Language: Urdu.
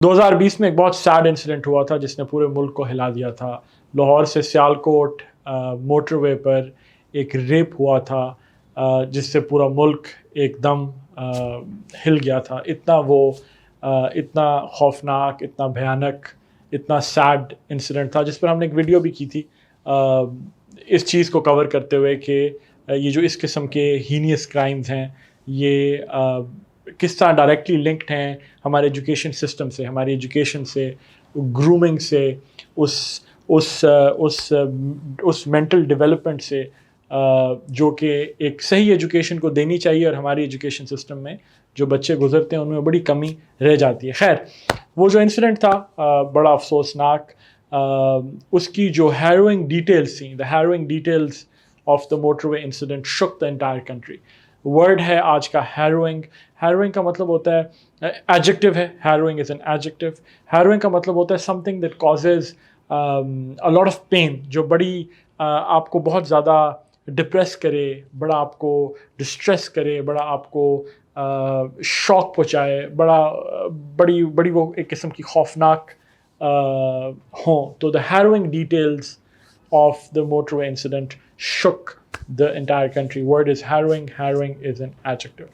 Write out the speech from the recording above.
2020 میں ایک بہت سیڈ انسیڈنٹ ہوا تھا جس نے پورے ملک کو ہلا دیا تھا. لاہور سے سیالکوٹ موٹر وے پر ایک ریپ ہوا تھا جس سے پورا ملک ایک دم ہل گیا تھا. اتنا خوفناک، اتنا بھیانک، اتنا سیڈ انسیڈنٹ تھا جس پر ہم نے ایک ویڈیو بھی کی تھی اس چیز کو کور کرتے ہوئے کہ یہ جو اس قسم کے ہینیس کرائمز ہیں یہ کس طرح ڈائریکٹلی لنکڈ ہیں ہمارے ایجوکیشن سسٹم سے، ہماری ایجوکیشن سے، گرومنگ سے، اس مینٹل ڈیولپمنٹ سے جو کہ ایک صحیح ایجوکیشن کو دینی چاہیے اور ہماری ایجوکیشن سسٹم میں جو بچے گزرتے ہیں ان میں بڑی کمی رہ جاتی ہے. خیر، وہ جو انسیڈنٹ تھا بڑا افسوسناک، اس کی جو ہیروئنگ ڈیٹیلز تھیں، the harrowing details of the motorway وے انسیڈنٹ شک دا انٹائر کنٹری. ورڈ ہے آج کا ہیروئنگ. ہیروئنگ کا مطلب ہوتا ہے ایڈجیکٹو ہے، ہیروئنگ از این ایڈجیکٹو. ہیروئنگ کا مطلب ہوتا ہے something that causes a lot of pain, جو بڑی آپ کو بہت زیادہ ڈپریس کرے، بڑا آپ کو ڈسٹریس کرے، بڑا آپ کو شوق پہنچائے، بڑی وہ ایک قسم کی خوفناک ہوں. تو the harrowing details of the motorway incident shook the entire country. Word is harrowing. Harrowing is an adjective.